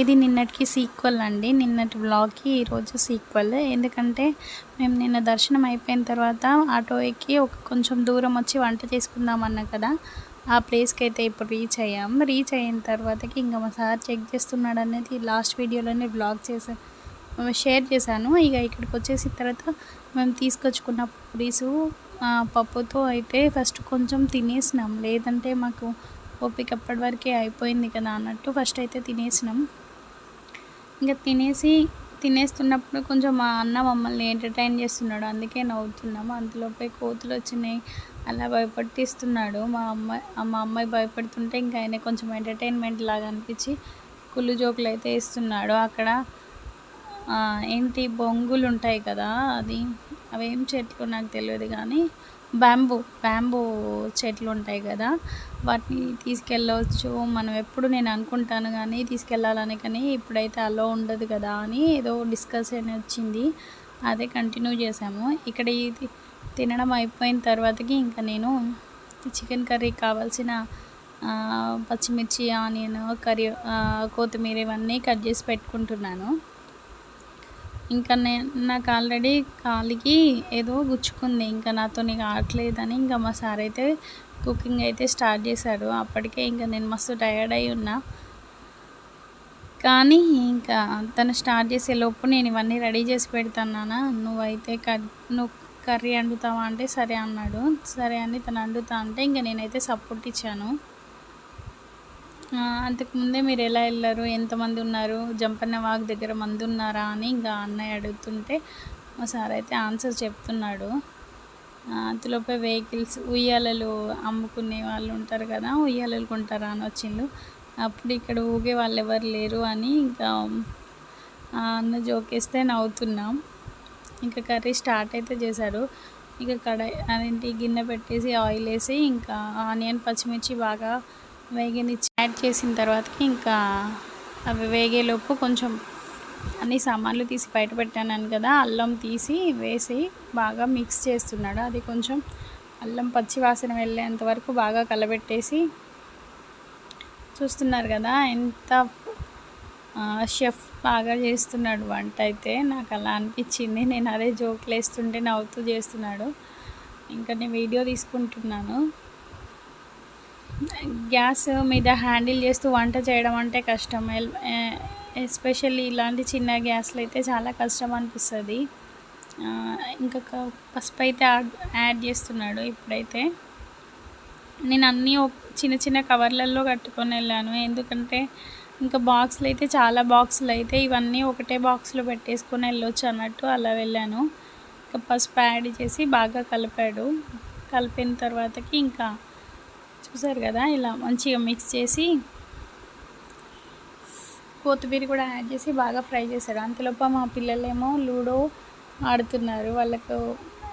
ఇది నిన్నటికి సీక్వెల్ అండి. నిన్నటి వ్లాగ్‌కి ఈరోజు సీక్వెల్. ఎందుకంటే మేము నిన్న దర్శనం అయిపోయిన తర్వాత ఆటో ఎక్కి కొంచెం దూరం వచ్చి వంట చేసుకుందాం అన్నా కదా! ఆ ప్లేస్‌కైతే ఇప్పుడు రీచ్ అయ్యాం. రీచ్ అయిన తర్వాతకి ఇంక మా సార్ చెక్ చేస్తున్నాడనేది లాస్ట్ వీడియోలోనే వ్లాగ్ షేర్ చేశాను. ఇక ఇక్కడికొచ్చేసిన తర్వాత మేము తీసుకొచ్చుకున్న పూరీసు పప్పుతో అయితే ఫస్ట్ కొంచెం తినేసినాం. లేదంటే మాకు ఓపిక అప్పటి వరకే అయిపోయింది కదా అన్నట్టు ఫస్ట్ అయితే తినేసినాం. ఇంకా తినేస్తున్నప్పుడు కొంచెం మా అన్న మమ్మల్ని ఎంటర్టైన్ చేస్తున్నాడు, అందుకే నవ్వుతున్నాము. అంతలోపే కోతులు వచ్చినాయి అలా భయపట్టిస్తున్నాడు. మా అమ్మాయి భయపడుతుంటే ఇంకా ఆయన కొంచెం ఎంటర్టైన్మెంట్ లాగా అనిపించి కుళ్ళు జోకులు అయితే వేస్తున్నాడు. అక్కడ ఏంటి బొంగులు ఉంటాయి కదా, అవేం చెట్లు నాకు తెలియదు కానీ బ్యాంబూ చెట్లు ఉంటాయి కదా, వాటిని తీసుకెళ్ళవచ్చు మనం. ఎప్పుడు నేను అనుకుంటాను కానీ తీసుకెళ్ళాలని, కానీ ఇప్పుడైతే అలో ఉండదు కదా అని ఏదో డిస్కషన్ వచ్చింది, అదే కంటిన్యూ చేసాము. ఇక్కడ ఇది తినడం అయిపోయిన తర్వాతకి ఇంకా నేను చికెన్ కర్రీ కావాల్సిన పచ్చిమిర్చి, ఆనియన్, కొత్తిమీర ఇవన్నీ కట్ చేసి పెట్టుకుంటున్నాను. ఇంకా నాకు ఆల్రెడీ కాలికి ఏదో గుచ్చుకుంది, ఇంకా నాతో కావట్లేదని ఇంకా మా సార్ అయితే కుకింగ్ అయితే స్టార్ట్ చేశాడు. అప్పటికే ఇంకా నేను మస్తు టయర్డ్ అయి ఉన్నా, కానీ ఇంకా తను స్టార్ట్ చేసేలోపు నేను ఇవన్నీ రెడీ చేసి పెడతాను, నువ్వైతే నువ్వు కర్రీ వండుతావా అంటే సరే అన్నాడు. సరే అని తను వండుతా అంటే ఇంకా నేనైతే సపోర్ట్ ఇచ్చాను. అంతకుముందే మీరు ఎలా వెళ్ళారు, ఎంతమంది ఉన్నారు, జంపన్న వాగు దగ్గర మంది ఉన్నారా అని ఇంకా అన్నయ్య అడుగుతుంటే మా సార్ అయితే ఆన్సర్ చెప్తున్నాడు. అంతలోపే వెహికల్స్, ఉయ్యాలలు అమ్ముకునే వాళ్ళు ఉంటారు కదా, ఉయ్యాలలు కొంటారా అని వచ్చిండు. అప్పుడు ఇక్కడ ఊగే వాళ్ళు ఎవరు లేరు అని ఇంకా అన్న జోకేస్తే నవ్వుతున్నాం. ఇంకా కర్రీ స్టార్ట్ అయితే చేశారు. ఇక గిన్నె పెట్టేసి ఆయిల్ వేసి ఇంకా ఆనియన్, పచ్చిమిర్చి బాగా యాడ్ చేసిన తర్వాతకి ఇంకా అవి వేగేలోపు కొంచెం అన్ని సామాన్లు తీసి బయట పెట్టాను కదా, అల్లం తీసి వేసి బాగా మిక్స్ చేస్తున్నాడు. అది కొంచెం అల్లం పచ్చి వాసన వెళ్ళేంత వరకు బాగా కలబెట్టేసి, చూస్తున్నారు కదా ఎంత షెఫ్ బాగా చేస్తున్నాడు వంట అయితే, నాకు అలా అనిపించింది. నేను అదే జోకులు వేస్తుంటే నవ్వుతూ చేస్తున్నాడు. ఇంకా నేను వీడియో తీసుకుంటున్నాను. గ్యాస్ మీద హ్యాండిల్ చేస్తూ వంట చేయడం అంటే కష్టం, ఎస్పెషల్లీ ఇలాంటి చిన్న గ్యాస్లో అయితే చాలా కష్టం అనిపిస్తుంది. ఇంకా పసుపు అయితే యాడ్ చేస్తున్నాడు. ఇప్పుడైతే నేను అన్నీ చిన్న చిన్న కవర్లలో కట్టుకొని వెళ్ళాను, ఎందుకంటే ఇంకా బాక్సులు అయితే చాలా బాక్సులు అయితే ఇవన్నీ ఒకటే బాక్స్లో పెట్టేసుకొని వెళ్ళొచ్చు అన్నట్టు అలా వెళ్ళాను. ఇంకా పసుపు యాడ్ చేసి బాగా కలిపిన తర్వాతకి ఇంకా చూసారు కదా ఇలా మంచిగా మిక్స్ చేసి కొత్తిమీర కూడా యాడ్ చేసి బాగా ఫ్రై చేశాడు. అంతలోపు మా పిల్లలేమో లూడో ఆడుతున్నారు. వాళ్ళకు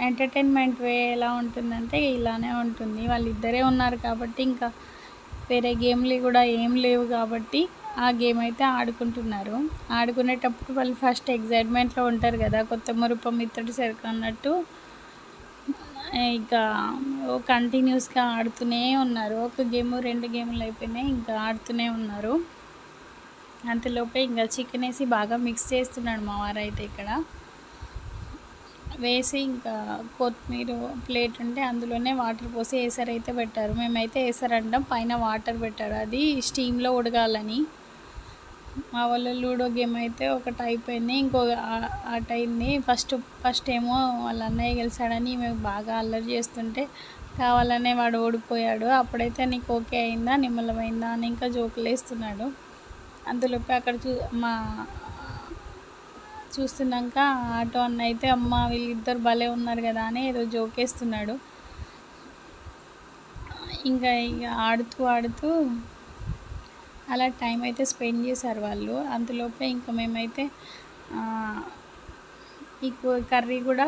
ఎంటర్టైన్మెంట్ వే ఎలా ఉంటుందంటే ఇలానే ఉంటుంది. వాళ్ళిద్దరే ఉన్నారు కాబట్టి ఇంకా వేరే గేమ్లు కూడా ఏం లేవు కాబట్టి ఆ గేమ్ అయితే ఆడుకుంటున్నారు. ఆడుకునేటప్పుడు వాళ్ళు ఫస్ట్ ఎగ్జైట్మెంట్లో ఉంటారు కదా, కొత్త మురుపం ఇత్తడి సరుకు అన్నట్టు ఇంకా కంటిన్యూస్గా ఆడుతూనే ఉన్నారు. ఒక గేమ్ 2 గేములు అయిపోయినాయి, ఇంకా ఆడుతూనే ఉన్నారు. అంతలోపే ఇంకా చికెన్ వేసి బాగా మిక్స్ చేస్తున్నాడు మా వారైతే. ఇక్కడ వేసి ఇంకా కొత్తిమీర ప్లేట్ ఉంటే అందులోనే వాటర్ పోసి ఏసరైతే పెట్టారు. మేమైతే ఏసరంటాం, పైన వాటర్ పెట్టారు, అది స్టీమ్లో ఉడకాలని. మా వాళ్ళ లూడో గేమ్ అయితే ఒకటి అయిపోయింది, ఇంకో ఆట అయింది. ఫస్ట్ ఏమో వాళ్ళ అన్నయ్య గెలిచాడని మేము బాగా అల్లరి చేస్తుంటే కావాలనే వాడు ఓడిపోయాడు. అప్పుడైతే నీకు ఓకే అయిందా, నిమ్మలమైందా అని ఇంకా జోకులు వేస్తున్నాడు. అందులోపే అక్కడ చూస్తున్నాక ఆటో అన్న అయితే అమ్మ వీళ్ళిద్దరు భలే ఉన్నారు కదా అని ఏదో జోకేస్తున్నాడు. ఇంకా ఆడుతూ అలా టైం అయితే స్పెండ్ చేశారు వాళ్ళు. అంతలోపే ఇంకా మేమైతే ఈ కర్రీ కూడా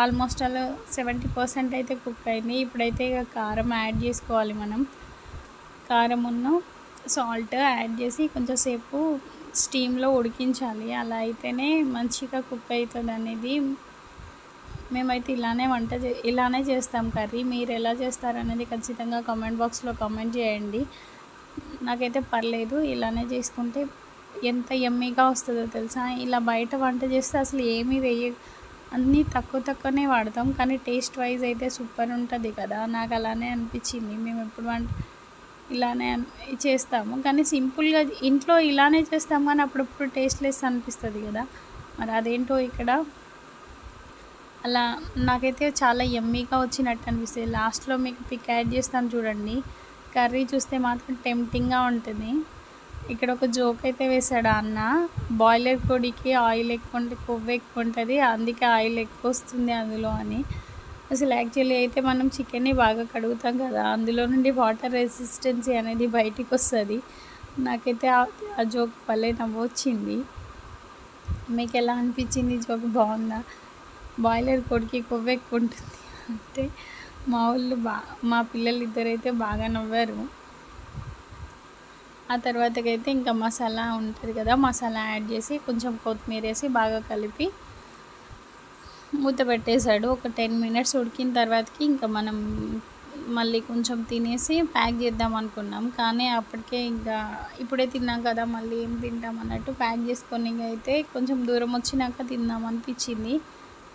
ఆల్మోస్ట్ అలా 70% అయితే కుక్ అయింది. ఇప్పుడైతే ఇక కారం యాడ్ చేసుకోవాలి మనం. కారమును సాల్ట్ యాడ్ చేసి కొంచెం సేపు స్టీమ్లో ఉడికించాలి, అలా అయితేనే మంచిగా కుక్ అవుతుంది అనేది. మేమైతే ఇలానే చేస్తాం కర్రీ. మీరు ఎలా చేస్తారనేది ఖచ్చితంగా కామెంట్ బాక్స్లో కామెంట్ చేయండి. నాకైతే పర్లేదు, ఇలానే చేసుకుంటే ఎంత యమ్మీగా వస్తుందో తెలుసా. ఇలా బయట వంట చేస్తే అసలు ఏమీ అన్నీ తక్కువనే వాడతాం, కానీ టేస్ట్ వైజ్ అయితే సూపర్ ఉంటుంది కదా. నాకు అలానే అనిపించింది. మేము ఎప్పుడు ఇలానే చేస్తాము, కానీ సింపుల్గా ఇంట్లో ఇలానే చేస్తాం, కానీ అప్పుడప్పుడు టేస్ట్లెస్ అనిపిస్తుంది కదా. మరి అదేంటో ఇక్కడ అలా నాకైతే చాలా యమ్మీగా వచ్చినట్టు అనిపిస్తుంది. లాస్ట్లో మీకు పిక్ యాడ్ చేస్తాను చూడండి. కర్రీ చూస్తే మాత్రం టెంప్టింగ్గా ఉంటుంది. ఇక్కడ ఒక జోక్ అయితే వేసాడు అన్న, బాయిలర్ కోడికి ఆయిల్ ఎక్కువ ఉంటే కొవ్వు ఎక్కువ ఉంటుంది, అందుకే ఆయిల్ ఎక్కువ వస్తుంది అందులో అని. అసలు యాక్చువల్లీ అయితే మనం చికెన్ని బాగా కడుగుతాం కదా, అందులో నుండి వాటర్ రెసిస్టెన్సీ అనేది బయటికి వస్తుంది. నాకైతే ఆ జోక్ భలే నవ్వు వచ్చింది. మీకు ఎలా అనిపించింది జోక్? బాగుందా? బాయిలర్ కోడికి కొవ్వు ఎక్కువ ఉంటుంది అంటే మా పిల్లలు ఇద్దరైతే బాగా నవ్వారు. ఆ తర్వాతకైతే ఇంకా మసాలా ఉంటుంది కదా, మసాలా యాడ్ చేసి కొంచెం కొత్తిమీర వేసి బాగా కలిపి మూత పెట్టేశాడు. ఒక 10 మినిట్స్ ఉడికిన తర్వాతకి ఇంకా మనం మళ్ళీ కొంచెం తినేసి ప్యాక్ చేద్దాం అనుకున్నాం, కానీ అప్పటికే ఇంకా ఇప్పుడే తిన్నాం కదా మళ్ళీ ఏం తింటాం అన్నట్టు ప్యాక్ చేసుకొని అయితే కొంచెం దూరం వచ్చినాక తిందాం అనిపించింది.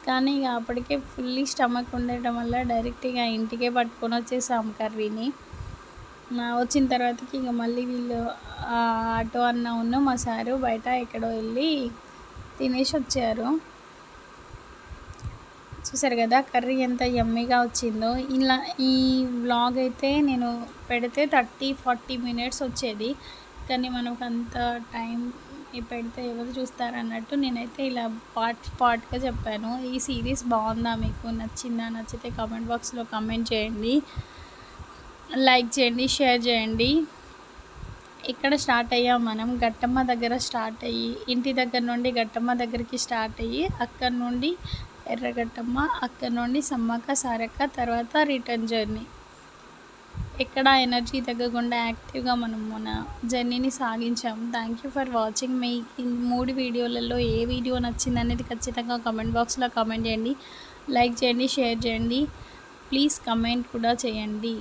కానీ ఇక అప్పటికే ఫుల్లీ స్టమక్ ఉండటం వల్ల డైరెక్ట్గా ఇంటికే పట్టుకొని వచ్చేసాం కర్రీని. వచ్చిన తర్వాతకి ఇక మళ్ళీ వీళ్ళు ఆటో అన్న మా సారు బయట ఎక్కడో వెళ్ళి తినేసి వచ్చారు. చూసారు కదా కర్రీ ఎంత యమ్మీగా వచ్చిందో. ఇలా ఈ వ్లాగ్ అయితే నేను పెడితే 30-40 మినిట్స్ వచ్చేది, కానీ మనకు అంత టైం పెడితే ఎవరు చూస్తారన్నట్టు నేనైతే ఇలా పార్ట్గా చెప్పాను. ఈ సిరీస్ బాగుందా, మీకు నచ్చిందా? నచ్చితే కామెంట్ బాక్స్లో కామెంట్ చేయండి, లైక్ చేయండి, షేర్ చేయండి. ఇక్కడ స్టార్ట్ అయ్యాం మనం గట్టమ్మ దగ్గర స్టార్ట్ అయ్యి, ఇంటి దగ్గర నుండి గట్టమ్మ దగ్గరికి స్టార్ట్ అయ్యి, అక్కడ నుండి ఎర్రగట్టమ్మ, అక్కడ నుండి సమ్మక్క సారక్క, తర్వాత రిటర్న్ జర్నీ. ఎక్కడ ఎనర్జీ తగ్గకుండా యాక్టివ్గా మనం మన జర్నీని సాగించాము. Thank you for watching. మీకు 3 వీడియోలలో ఏ వీడియో నచ్చింది అనేది ఖచ్చితంగా కామెంట్ బాక్స్లో కామెంట్ చేయండి, లైక్ చేయండి, షేర్ చేయండి, ప్లీజ్ కమెంట్ కూడా చేయండి.